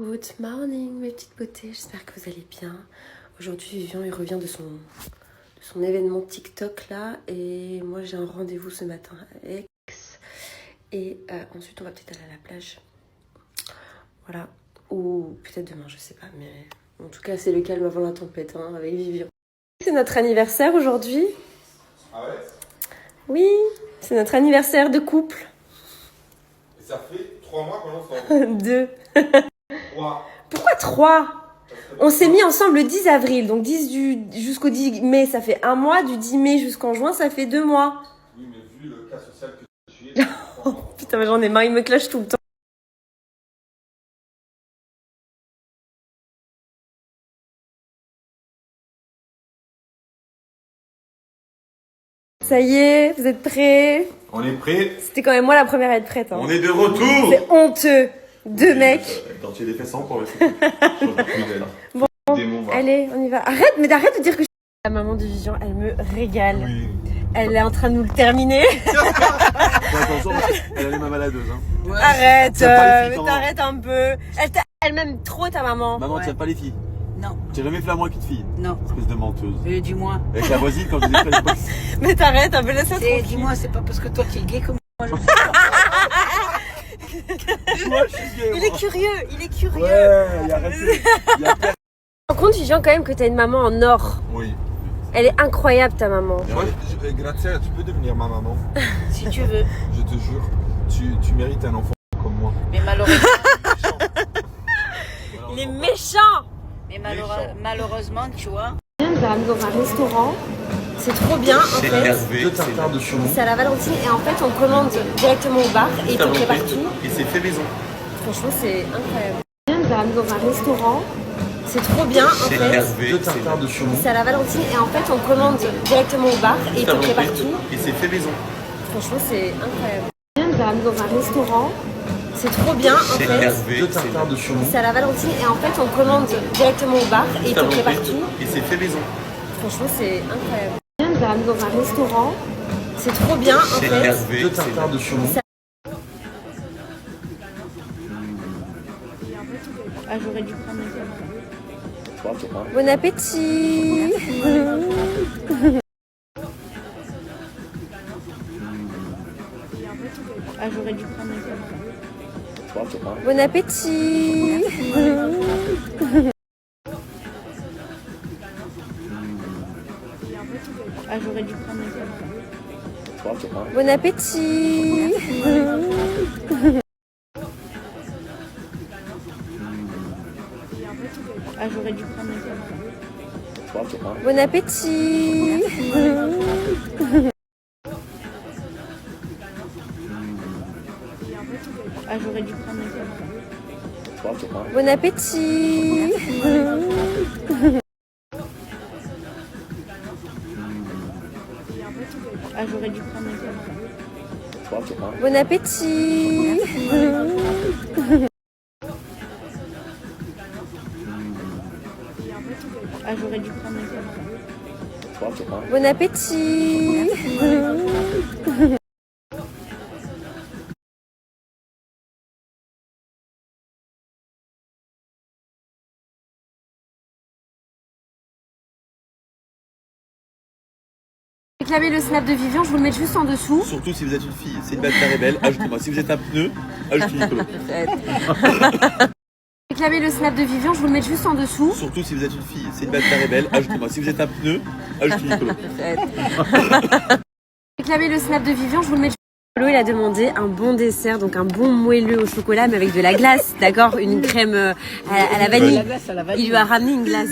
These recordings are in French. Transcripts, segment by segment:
Good morning mes petites beautés, j'espère que vous allez bien. Aujourd'hui Vivian il revient de son événement TikTok là et moi j'ai un rendez-vous ce matin avec et ensuite on va peut-être aller à la plage. Voilà, ou peut-être demain, je sais pas, mais en tout cas c'est le calme avant la tempête hein, avec Vivian. C'est notre anniversaire aujourd'hui. Ah ouais? Oui, c'est notre anniversaire de couple. Et ça fait 3 mois qu'on est ensemble. 2. 3. Pourquoi 3? On s'est mis ensemble le 10 avril, donc 10 jusqu'au 10 mai, ça fait 1 mois. Du 10 mai jusqu'en juin, ça fait 2 mois. Oui, mais vu le cas social que tu es, Oh, putain, mais j'en ai marre, il me clash tout le temps. Ça y est, vous êtes prêts? on est prêt. C'était quand même moi la première à être prête. Hein. On est de retour. C'est honteux. 2 mecs. Quand tu es des fesses sans pour le Bon, démon, va. allez, on y va. Arrête de dire que la maman de Vivian, elle me régale. Oui. Elle est en train de nous le terminer. Attention, elle est ma maladeuse. Hein. Ouais. Arrête, Tiens pas les filles, t'arrêtes un peu. Elle m'aime trop ta maman. Maman, Ouais. tiens pas les filles. Non, Tu as jamais fait l'amour avec une fille. non. Espèce de menteuse. Dis-moi. Avec la voisine quand vous étiez à l'époque. Mais t'arrêtes un peu, laisse-la tranquille. Dis-moi, c'est pas parce que toi tu es gay que moi. Moi, je suis gay. Il est curieux, il est curieux. Ouais, il y a arrêté. Il y a personne. Par contre, Vivian, quand même, que t'as une maman en or. Oui. Elle est incroyable, ta maman. Moi, Grazia, tu peux devenir ma maman. Si tu veux. Je te jure, tu mérites un enfant comme moi. Mais malheureusement, Il est méchant. malheureusement, tu vois. On nous a amenés dans un restaurant. C'est trop bien, en fait. 2 tartares de saumon. C'est à la Valentine et en fait, on commande directement au bar et il te prépare tout. Et c'est fait maison. Franchement, c'est incroyable. On nous a amenés dans un restaurant. C'est trop bien, en fait. 2 tartares de saumon. C'est à la Valentine et en fait, on commande directement au bar et il te prépare tout. Et c'est fait maison. Franchement, c'est incroyable. On nous a amenés dans un restaurant. C'est trop bien, en fait. 2 tartares de saumon. C'est à la Valentine et en fait, on commande directement au bar et il te prépare tout. Et c'est fait maison. Franchement, c'est incroyable. On nous a amenés dans un restaurant. C'est trop bien, en fait. 2 tartares de saumon. Ah, j'aurais dû prendre Bon Bon appétit. Ah, j'aurais dû prendre Bon appétit. Ah, j'aurais dû prendre Bon appétit. Ah, j'aurais dû prendre Bon appétit. Ah, j'aurais dû prendre Bon appétit. Ah, j'aurais dû prendre Bon appétit. Ah, j'aurais dû prendre Bon appétit. Réclamez le snap de Vivian, je vous le mets juste en dessous. Surtout si vous êtes une fille célibataire et belle, ajoutez-moi. Si vous êtes un pneu, ajoutez Nicolas. Réclamez le snap de Vivian, je vous le mets juste en dessous. Surtout si vous êtes une fille célibataire et belle, ajoutez-moi. Si vous êtes un pneu, ajoutez Nicolas. Réclamez le snap de Vivian, je vous le mets. Il a demandé un bon dessert, donc un bon moelleux au chocolat, mais avec de la glace, d'accord? Une crème à la vanille. Il lui a ramené une glace.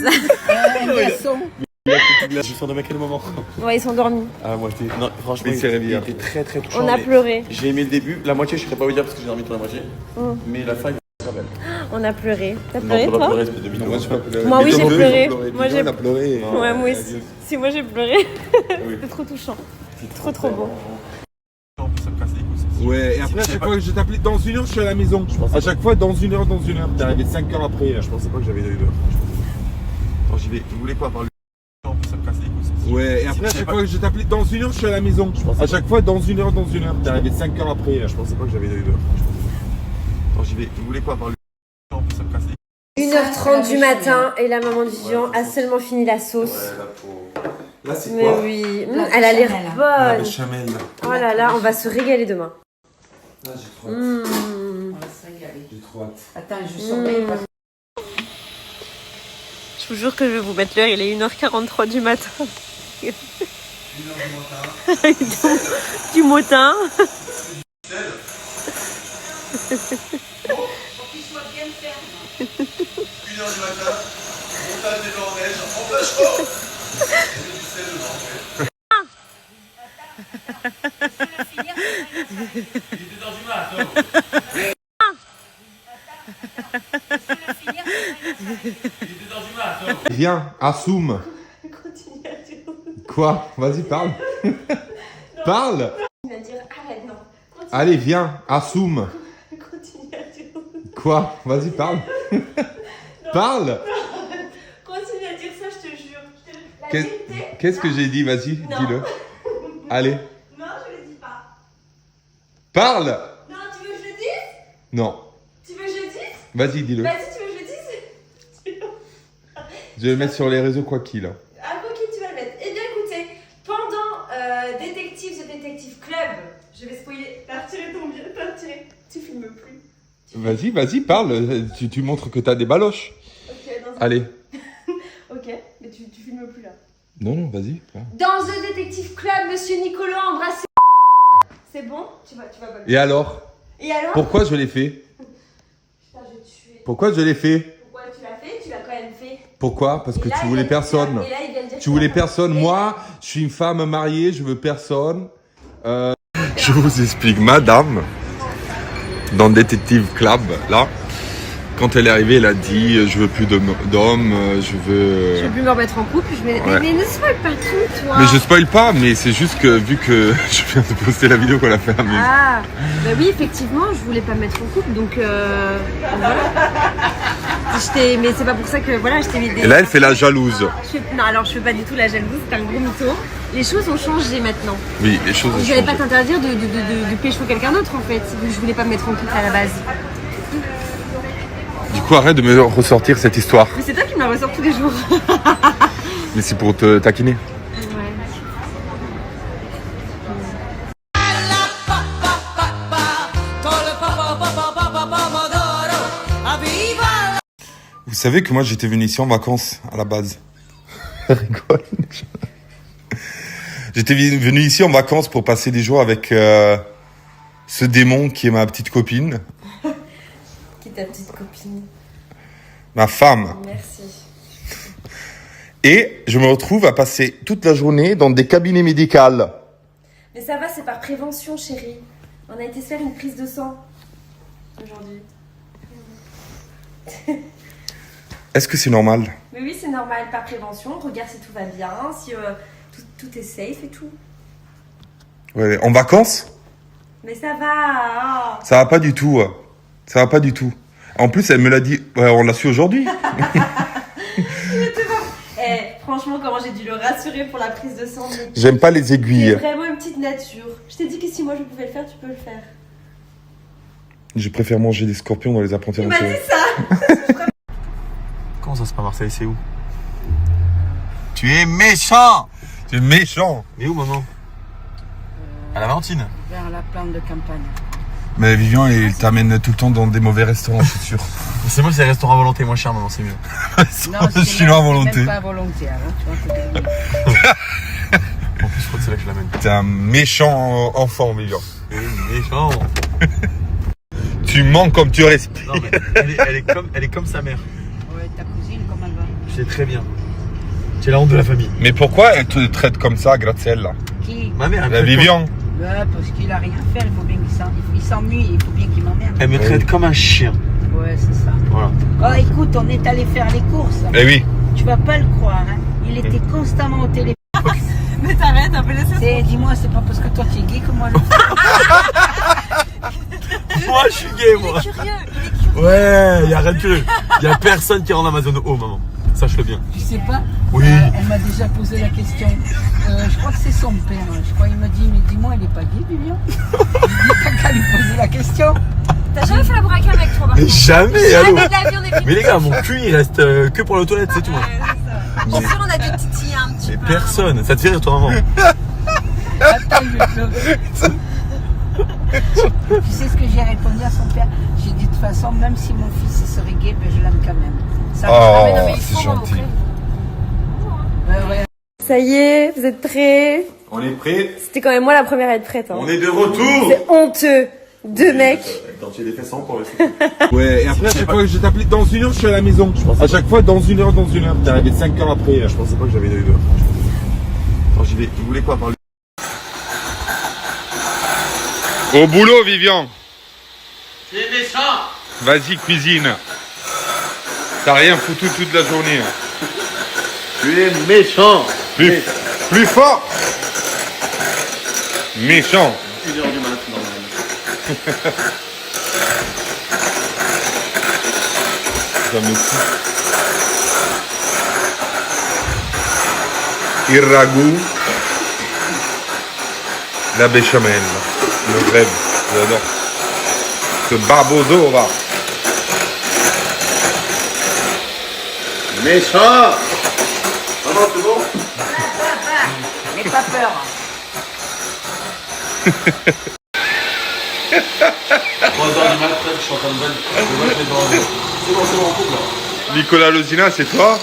Un glaçon. Je suis de à quel moment? Ouais, ils sont dormis. Ah, moi j'étais. Non, franchement, Il s'est réveillé. était très très touchant. On a mais pleuré. J'ai aimé le début. La moitié, je ne saurais pas vous dire parce que j'ai dormi sur la moitié. Mais la fin, il est très belle. On a pleuré. T'as Non, pleuré, faut pas toi? pleurer, espèce de mytho. Moi, j'ai pas pleuré. Moi, oui, Mais j'ai comme eux, pleuré. ils ont pleuré. Moi, Vivian, j'ai- elle a pleuré. Ouais, moi aussi. Si, moi j'ai pleuré. Oui. C'était trop touchant. Trop beau. Ça me casse les couilles. Ouais, et après, à chaque fois que je t'appelais dans 1 heure, je suis à la maison. À chaque fois, dans 1 heure. T'es arrivé 5 heures après. Je pensais pas que j'avais 2 heures. Attends, j'y vais. Vous voulez quoi par le. Ça me casse les couilles. Ouais, et après, à chaque fois que je t'appelais dans 1 heure, je suis à la maison. À chaque fois, dans 1 heure. T'es arrivé 5 heures après. Je pensais pas que j'avais 2 heures. Attends, j'y vais. Vous voulez quoi par le. Ça me casse les couilles. 1h30 du matin et la maman de Vivian a seulement fini la sauce. Là, c'est Mais quoi? oui, elle a l'air La bonne. béchamel. Oh là là, on va se régaler demain. Là, j'ai trop hâte. On va se régaler. J'ai trop hâte. Attends, je surveille parce Je vous jure que je vais vous mettre l'heure, il est 1h43 du matin. 1h du matin. Du motin. pour qu'il soit bien ferme. 1h du matin, montage des blancs neige, montage chaud. Et du sel dedans, en fait. Il était dans du mat, Viens, assume. Quoi? Vas-y, parle. Parle. Il va dire arrête, non. Allez, viens, assume. Continue à dire. Quoi? Vas-y, parle. Parle. Continue à dire ça, je te jure. La Qu'est- vérité. Qu'est-ce que j'ai dit? Vas-y, dis-le. Allez, Non, je le dis pas. parle. Non, tu veux que je le dise? Non, Tu veux que je le dise? vas-y, dis-le. Vas-y, tu veux que je le dise? Je vais le mettre sur les réseaux quoi qu'il. Ah, ok, tu vas le mettre. Eh bien, écoutez, pendant Détective The Detective Club, je vais spoiler. T'as retiré ton bien, t'as retiré. Tu filmes plus. Vas-y, parle. Tu montres que t'as des baloches. Ok, dans Allez. Ok, mais tu filmes plus là. Non, vas-y. Dans The Detective Club, Monsieur Nicolas a embrassé. C'est bon? Tu vas pas le Et alors? Et alors? Pourquoi je l'ai fait? Putain, je vais te tuer. Pourquoi je l'ai fait? Pourquoi tu l'as fait? Tu l'as quand même fait. Pourquoi? Parce Et que là, tu il voulais vient- personne. Et là, il vient de dire Tu qu'il voulais a pas- personne. Et Moi, je suis une femme mariée, je veux personne. Je vous explique, madame, dans le Détective Club, là, quand elle est arrivée, elle a dit je veux plus d'hommes, je veux. Je veux plus me remettre en couple. Ouais. Mais ne spoil pas tout, toi. Mais je spoil pas, mais c'est juste que vu que je viens de poster la vidéo qu'on a fait à la maison. Ah, bah oui, effectivement, je voulais pas me mettre en couple, donc voilà. Mais c'est pas pour ça que voilà, je t'ai mis des. Et là, elle fait la jalouse. Non, alors je fais pas du tout la jalouse, c'est un gros mytho. Les choses ont changé maintenant. Oui, les choses ont Je vais pas changé. t'interdire de pécho quelqu'un d'autre en fait, vu que je voulais pas me mettre en couple à la base. Du coup, arrête de me ressortir cette histoire. Mais c'est toi qui me la ressors tous les jours. Mais c'est pour te taquiner. Ouais. Vous savez que moi, j'étais venu ici en vacances à la base. Rigole. J'étais venu ici en vacances pour passer des jours avec ce démon qui est ma petite copine, Qui est ta petite copine? ma femme. Merci. Et je me retrouve à passer toute la journée dans des cabinets médicaux. Mais ça va, c'est par prévention, chérie. On a été se faire une prise de sang aujourd'hui. Est-ce que c'est normal? Mais oui, c'est normal, par prévention. On regarde si tout va bien, si tout est safe et tout. Ouais, en vacances? Mais ça va. Ça va pas du tout. Ça va pas du tout. En plus, elle me l'a dit. Ouais, on l'a su aujourd'hui. Eh, franchement, comment j'ai dû le rassurer pour la prise de sang. Mais J'aime pas les c'est aiguilles. vraiment une petite nature. Je t'ai dit que si moi je pouvais le faire, tu peux le faire. Je préfère manger des scorpions dans les apprentis Il m'a dit nationaux. ça. Comment ça, c'est pas Marseille, c'est où? Tu es méchant! Tu es méchant! Mais où, maman? À la Valentine. vers la plante de campagne. Mais Vivian, il t'amène tout le temps dans des mauvais restaurants, je suis sûr. C'est moi, c'est les restaurants à volonté moins cher, maman, c'est mieux. Je suis là à volonté. Même pas à volonté, alors, tu vois, c'est bien. En plus, je crois que c'est là que je l'amène. T'es un méchant enfant, Vivian. Méchant. Tu mens comme tu respires. Non, mais elle est comme sa mère. Ouais, ta cousine, comment elle va? Je sais très bien. C'est la honte de la famille. Mais pourquoi elle te traite comme ça, Graziella? Qui? Ma mère, elle me La traite Vivian. Ouais, parce qu'il a rien à faire, il faut bien qu'il s'ennuie, il faut bien qu'il m'emmerde. Elle me traite comme un chien. Ouais, c'est ça. Voilà. Oh, écoute, on est allé faire les courses. Eh oui. Tu vas pas le croire, hein. Il était constamment au téléphone. Mais t'arrêtes un peu laisser. Dis-moi, c'est pas parce que toi tu es gay que moi je Moi, je suis gay, moi. Curieux. Ouais, y'a rien de curieux. Y'a personne qui rentre dans ma zone haut, maman. Sache-le bien. Tu sais pas? Oui. Elle m'a déjà posé la question. Je crois que c'est son père. Je crois qu'il m'a dit, mais dis-moi, il est pas gay, Vivian? Je dis, t'as qu'à lui poser la question. T'as jamais fait la braquette avec toi, Mais jamais, allô. Jamais de la vie, on est Mais les gars, mon cul il reste que pour la toilette, c'est tout. Bien sûr, on a dû titiller un petit Mais peu. personne, ça te fait rire toi maman? Attends, je vais pleurer. Tu sais ce que j'ai répondu à son père? J'ai dit de toute façon, même si mon fils serait gay, ben, je l'aime quand même. Ça, Oh, mais non, mais il c'est faut gentil. ouais. Ça y est, vous êtes prêts? On est prêt. C'était quand même moi la première à être prête. Hein. On est de retour. C'est honteux. Deux mecs. Quand tu les fais sans pour le Ouais, et après, à chaque fois que je t'appelais dans 1 heure, je suis à la maison. À chaque fois, dans 1 heure, T'es arrivé 5 heures après. Je pensais pas que j'avais une heure. Attends, j'y vais. Il voulait quoi parler? Au boulot, Vivian. C'est méchant. Vas-y, cuisine. T'as rien foutu toute la journée. Tu es méchant. Plus fort. Méchant. 1h du matin, normal. Ça me fout. Il ragoût. La béchamel. Le rêve. J'adore. Ce barbozo va. Méchant. Maman, c'est bon? N'aie pas peur. 3h du matin, je suis en train de battre. C'est bon, on coupe là. Nicolas Lozina, c'est toi?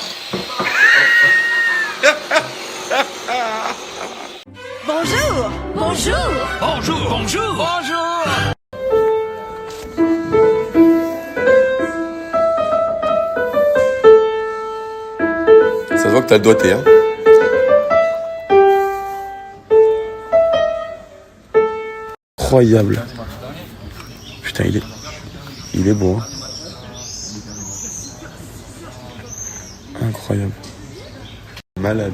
Bonjour. Bonjour. Bonjour, bonjour. Bonjour. Ça se voit que t'as le doigté, hein. Incroyable. Putain, il est beau, hein. Incroyable. Malade.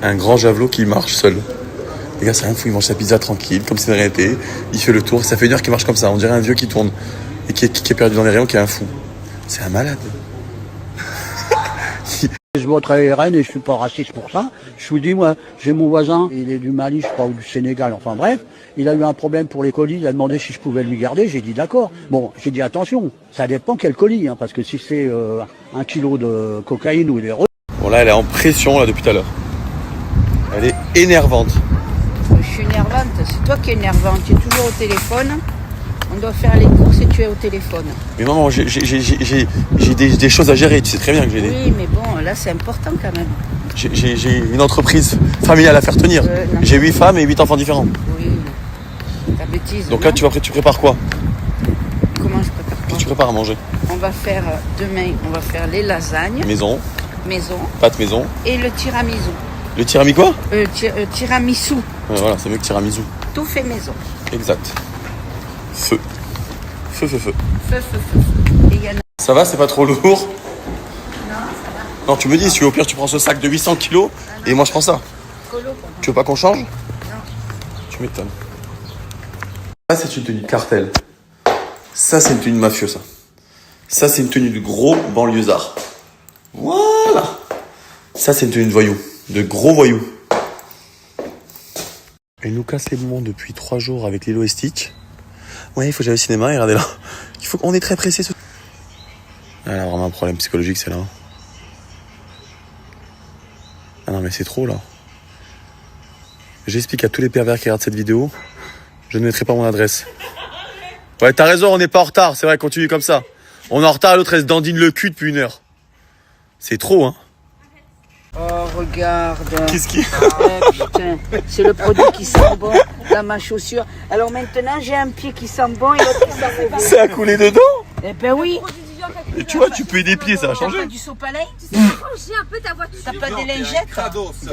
Un grand javelot qui marche seul. Les gars, c'est rien de fou, il mange sa pizza tranquille, comme si de rien n'était. Il fait le tour, ça fait 1 heure qu'il marche comme ça. On dirait un vieux qui tourne et qui est perdu dans les rayons, qui est un fou. C'est un malade. Je voterai RN et je suis pas raciste pour ça. Je vous dis, moi, j'ai mon voisin, il est du Mali, je crois, ou du Sénégal, enfin bref. Il a eu un problème pour les colis, il a demandé si je pouvais lui garder, j'ai dit d'accord. Bon, j'ai dit attention, ça dépend quel colis, hein, parce que si c'est 1 kilo de cocaïne ou des Bon là, elle est en pression là depuis tout à l'heure. Elle est énervante. Je suis énervante, c'est toi qui es énervante. Tu es toujours au téléphone. On doit faire les courses et tu es au téléphone. Mais maman, j'ai des choses à gérer, tu sais très bien que j'ai des... Oui, mais bon, là c'est important quand même. J'ai une entreprise familiale à faire tenir. Non. J'ai 8 femmes et 8 enfants différents. Oui, ta bêtise. Donc non? là, tu prépares quoi? Comment je prépare Qu'est-ce quoi? que tu prépares à manger? On va faire demain, on va faire les lasagnes Maison, maison pâte maison. et le tiramisu. Le tiramisu quoi? Tiramisu, Voilà, c'est mieux que tiramisu. tout fait maison. Exact. Feu. Feu. Feu. Et il y en a. Ça va, c'est pas trop lourd? Non, ça va. Non, tu me dis, si au pire tu prends ce sac de 800 kilos et moi je prends ça. Tu veux pas qu'on change? Non. Tu m'étonnes. Ça, c'est une tenue de cartel. Ça, c'est une tenue de mafieux, ça. Ça, c'est une tenue de gros banlieusard. Voilà. Ça, c'est une tenue de voyou. De gros voyous. Elle nous casse les bonbons depuis 3 jours avec Lilo et Stitch. Ouais, il faut que j'aille au cinéma, et regardez là. On est très pressé. Elle a vraiment un problème psychologique, celle-là. Ah non, mais c'est trop, là. J'explique à tous les pervers qui regardent cette vidéo, je ne mettrai pas mon adresse. Ouais, t'as raison, on n'est pas en retard, c'est vrai, continue comme ça. On est en retard, l'autre, elle se dandine le cul depuis 1 heure. C'est trop, hein. Oh, regarde. Qu'est-ce qui... Putain, c'est le produit qui sent bon dans ma chaussure. Alors maintenant, j'ai un pied qui sent bon et l'autre qui sent mauvais. C'est à couler dedans? Eh ben oui. Et tu vois, tu peux aider des pieds, ça va changer. T'as pas du sopalin? Changer un peu ta voiture. T'as pas des lingettes?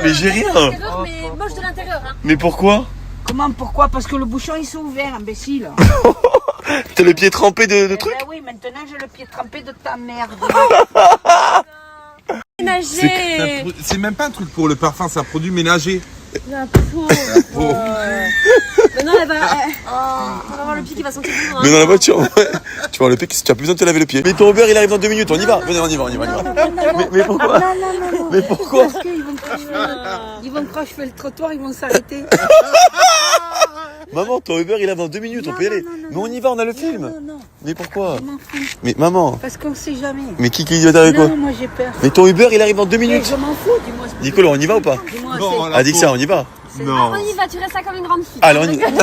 Mais j'ai rien. Mais moche de l'intérieur. Hein. Mais pourquoi? Comment, pourquoi? Parce que le bouchon, ils sont ouverts, imbécile. T'as le pied trempé de trucs? Ben oui, maintenant, j'ai le pied trempé de ta merde. Ménager. C'est même pas un truc pour le parfum, c'est un produit ménager. La pauvre. Maintenant, elle va avoir le pied qui va sentir bon. Hein. Mais dans la voiture, ouais. Tu vois le pied, tu as plus besoin de te laver le pied. Mais ton Uber, il arrive dans 2 minutes, on y va. Venez, on y va. Mais pourquoi? Non. Mais pourquoi? Parce qu'ils vont croire que je fais le trottoir, ils vont s'arrêter. Maman, ton Uber, il arrive dans 2 minutes, on peut y aller. Mais on y va, on a le film. Non. Mais pourquoi? Je m'en fous. Mais maman. Parce qu'on sait jamais. Mais qui dit avec quoi? Non, moi j'ai peur. Mais ton Uber, il arrive dans 2 Mais minutes. je m'en fous, dis-moi. Nicolas, on y va ou pas? Dis-moi, Non, c'est- la Adixia, on y va. Non. On y va, tu restes là comme une grande fille. Allez, on y va. Non,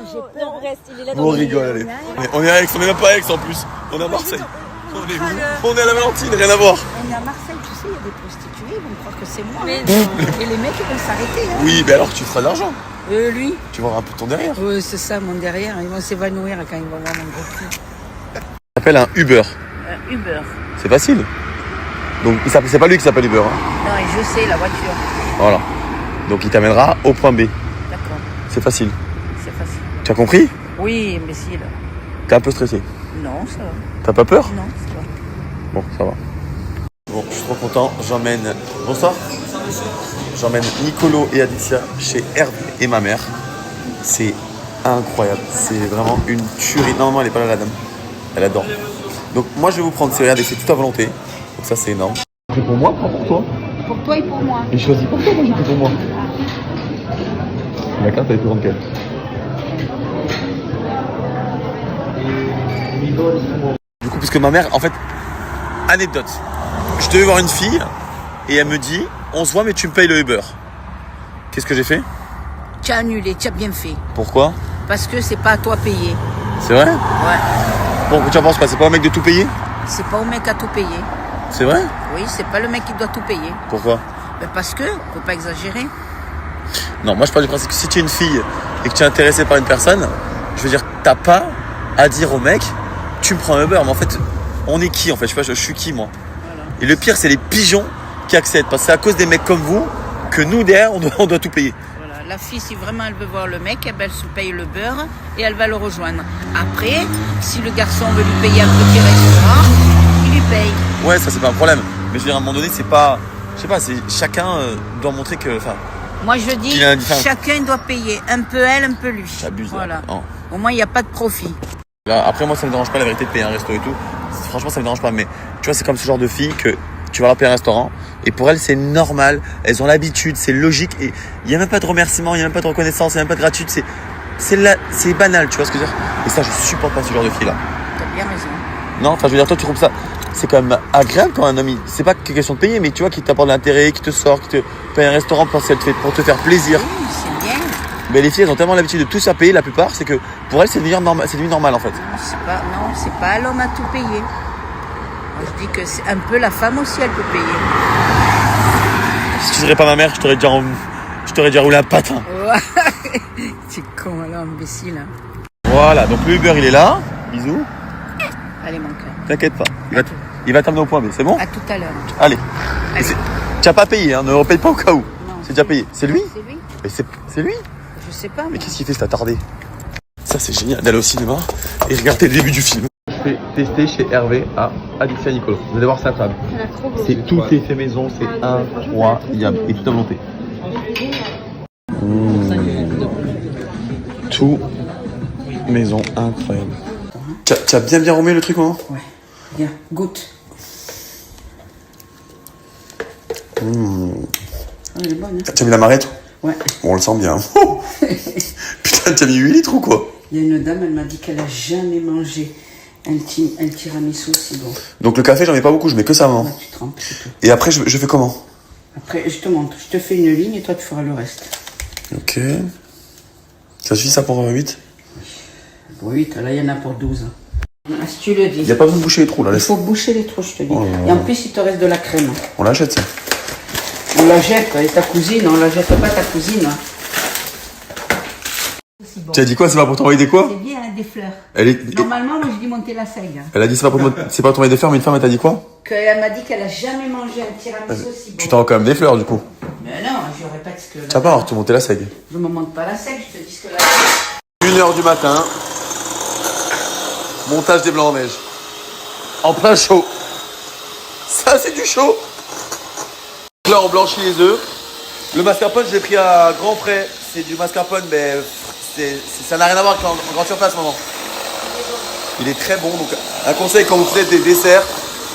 j'ai peur. Non, on reste, il est là On rigole, allez. On est à Aix, on est même pas à Aix en plus. On est à Marseille. On est à la Valentine, rien à voir. On est à Marseille, tu sais, il y a des prostituées, ils vont croire que c'est moi. Et les mecs, ils vont s'arrêter. Hein. Oui, mais alors tu feras de l'argent. Lui, Tu vas avoir un peu de ton derrière. c'est ça, mon derrière. Ils vont s'évanouir quand ils vont voir mon gros cul. Il s'appelle un Uber. Uber. C'est facile. Donc c'est pas lui qui s'appelle Uber. Hein. Non, et je sais, la voiture. Voilà. Donc il t'amènera au point B. D'accord, C'est facile. c'est facile. Tu as compris? Oui, imbécile. T'es un peu stressé. Non, ça va. T'as pas peur? Non, ça va. Bon, ça va. Bon, je suis trop content. J'emmène. Bonsoir. J'emmène Nicolo et Adixia chez Hervé et ma mère. C'est incroyable. C'est vraiment une tuerie. Normalement, elle est pas là, la dame. Elle adore. Donc, moi, je vais vous prendre. Regardez, c'est tout à volonté. Donc, ça, c'est énorme. C'est pour moi, pas pour toi. Pour toi et pour moi. Et je choisis pour toi, moi, j'ai pris pour moi. La carte, elle est plus grande qu'elle. Du coup, parce que ma mère, en fait, anecdote. Je devais voir une fille et elle me dit, on se voit mais tu me payes le Uber. Qu'est-ce que j'ai fait? Tu as annulé, tu as bien fait. Pourquoi? Parce que c'est pas à toi payer. C'est vrai? Ouais. Bon, tu en penses quoi? C'est pas au mec de tout payer? C'est pas au mec à tout payer. C'est vrai? Oui, c'est pas le mec qui doit tout payer. Pourquoi? Ben parce que, faut pas exagérer. Non, moi je parle du principe que si tu es une fille et que tu es intéressé par une personne, je veux dire, t'as pas à dire au mec, tu me prends un Uber. Mais en fait, on est qui en fait? Je suis qui moi? Et le pire, c'est les pigeons qui acceptent. Parce que c'est à cause des mecs comme vous que nous, derrière, on doit tout payer. Voilà. La fille, si vraiment elle veut voir le mec, eh ben, elle se paye le beurre et elle va le rejoindre. Après, si le garçon veut lui payer un petit restaurant, il lui paye. Ouais, ça c'est pas un problème. Mais je veux dire, à un moment donné, c'est pas... Je sais pas, c'est chacun doit montrer que... Enfin, Moi, je dis, Il a un différent. chacun doit payer. Un peu elle, un peu lui. j'abuse. Voilà. Là. Non. Au moins, il n'y a pas de profit. Là, après, moi, ça me dérange pas la vérité de payer un resto et tout. Franchement, ça me dérange pas. Mais tu vois, c'est comme ce genre de filles que tu vas leur payer un restaurant. Et pour elles, c'est normal. Elles ont l'habitude, c'est logique. Et il n'y a même pas de remerciement, il n'y a même pas de reconnaissance, il n'y a même pas de gratitude. C'est banal, tu vois ce que je veux dire? Et ça, je supporte pas ce genre de filles-là. T'as bien raison. Non, enfin, je veux dire, toi, tu trouves ça... C'est quand même agréable quand un homme, c'est pas que question de payer, mais tu vois, qui t'apporte de l'intérêt, qui te sort, qui te paye un restaurant pour te faire plaisir. Oui, c'est bien. Mais les filles, elles ont tellement l'habitude de tout ça payer, la plupart, c'est que pour elles, c'est devenu normal en fait. Non, c'est pas à l'homme à tout payer. Moi, je dis que c'est un peu la femme aussi, elle peut payer. Si tu serais pas ma mère, je t'aurais déjà roulé un patin. C'est con, alors, imbécile. Hein. Voilà, donc le Uber, il est là. Bisous. Allez, mon cœur. T'inquiète pas. Il va t'amener au point B, c'est bon? À tout à l'heure. Allez. Allez. Tu n'as pas payé, hein, ne repaye pas au cas où. Non. C'est déjà payé. C'est lui? C'est lui? Mais c'est lui? Je sais pas. Mais qu'est-ce qu'il fait, c'est attardé? Ça, c'est génial d'aller au cinéma et regarder le début du film. Je fais tester chez Hervé à Adixia Nicolo. Vous allez voir, c'est incroyable. C'est tout est fait maison, c'est incroyable. Et tout à volonté. Tout maison, incroyable. Tu as bien remué le truc, maman? Ouais. Viens, goûte. Elle est bonne, hein? Tu as mis la marette? Ouais. Bon, on le sent bien. Putain, tu as mis 8 litres ou quoi? Il y a une dame, elle m'a dit qu'elle a jamais mangé un tiramisu aussi bon. Donc le café, j'en ai pas beaucoup, je mets que ça, maman. Là, tu trempes, c'est tout. Et après, je fais comment? Après, je te montre. Je te fais une ligne et toi, tu feras le reste. Ok. Ça suffit ça pour 8? Pour 8, là, il y en a pour 12. Ah, si tu le dis. Il n'y a pas besoin de boucher les trous, là. Il Laisse. faut boucher les trous, je te dis. Oh là là. Et en plus, il te reste de la crème. On l'achète, ça. On la jette, et ta cousine, on la jette pas, ta cousine. Tu as dit quoi? C'est pas pour t'envoyer des quoi? C'est bien, hein, des fleurs. Elle est... Normalement, moi, je dis monter la seigle. Elle a dit c'est pas pour t'envoyer des fleurs, mais une femme, elle t'a dit quoi? Elle m'a dit qu'elle a jamais mangé un tiramisu aussi bon. Tu t'envoies quand même des fleurs, du coup. Mais non, je répète ce que... Tu vas pas avoir te monter la seigle. Je me monte pas la seigle, je te dis ce que la... 1h du matin. Montage des blancs en neige. En plein chaud. Ça, c'est du chaud. Là, on blanchit les œufs. Le mascarpone, je l'ai pris à grands frais. C'est du mascarpone, mais ça n'a rien à voir avec en grande surface, maman. Il est très bon. Donc, un conseil quand vous faites des desserts,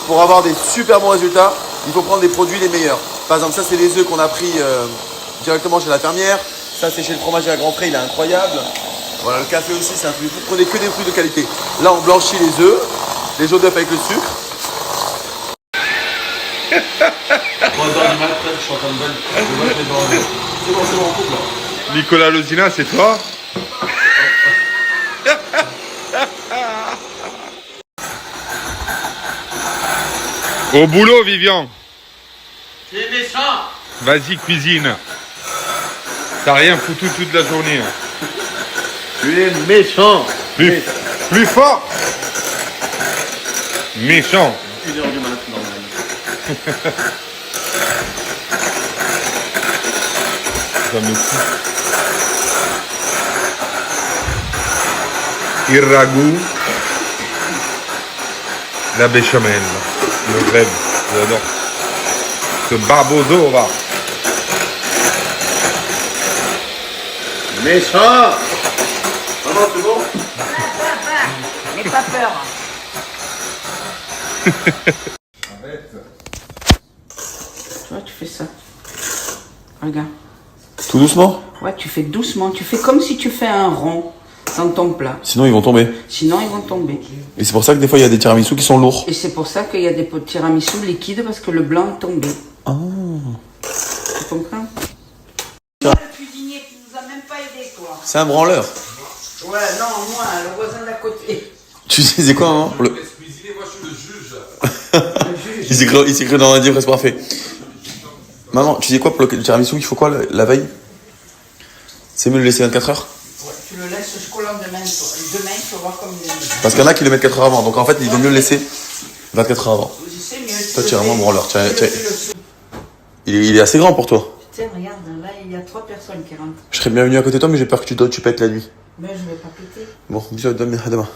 pour avoir des super bons résultats, il faut prendre des produits les meilleurs. Par exemple, ça, c'est les œufs qu'on a pris directement chez la fermière. Ça, c'est chez le fromager à Grand Pré, il est incroyable. Voilà, le café aussi, c'est un truc. Vous prenez que des fruits de qualité. Là, on blanchit les œufs, les jaunes d'œufs avec le sucre. 3h du matin, je suis en train de battre les bordels. C'est bon, en couple là. Nicolas Lozina, c'est toi? Au boulot, Vivian. Tu es méchant. Vas-y, cuisine. T'as rien foutu toute la journée. Tu es méchant. Plus fort. Méchant. 1h du matin, normal. Ça me fout. Il ragoût. La béchamel. Le rêve. J'adore. Ce barbozo va. Méchant. Maman, c'est bon? N'aie pas peur. Tu vois, tu fais ça. Regarde. Tout doucement. Ouais, tu fais doucement. Tu fais comme si tu fais un rond dans ton plat. Sinon, ils vont tomber. Sinon, ils vont tomber. Et c'est pour ça que des fois, il y a des tiramisus qui sont lourds. Et c'est pour ça qu'il y a des tiramisu liquides parce que le blanc est tombé. Ah. Tu comprends? Le cuisinier qui nous a même pas aidé, quoi. C'est un branleur. Ouais, non, moi, le voisin d'à côté. Tu disais quoi, maman? Moi, je suis le juge. Il s'écrit dans un livre, c'est parfait. Maman, tu dis quoi pour le tiramisu? Il faut quoi la veille? C'est mieux de le laisser 24 heures? Ouais, tu le laisses jusqu'au lendemain. Demain, tu vas voir comme il est. Parce qu'il y en a qui le mettent 4 heures avant. Donc en fait, il vaut mieux le laisser 24 heures avant. C'est mieux. Toi, tu es vraiment branleur. Il est assez grand pour toi. Tiens, regarde, là, il y a 3 personnes qui rentrent. Je serais bienvenu à côté de toi, mais j'ai peur que tu pètes la nuit. Mais je vais pas péter. Bon, bisous, à demain. À demain.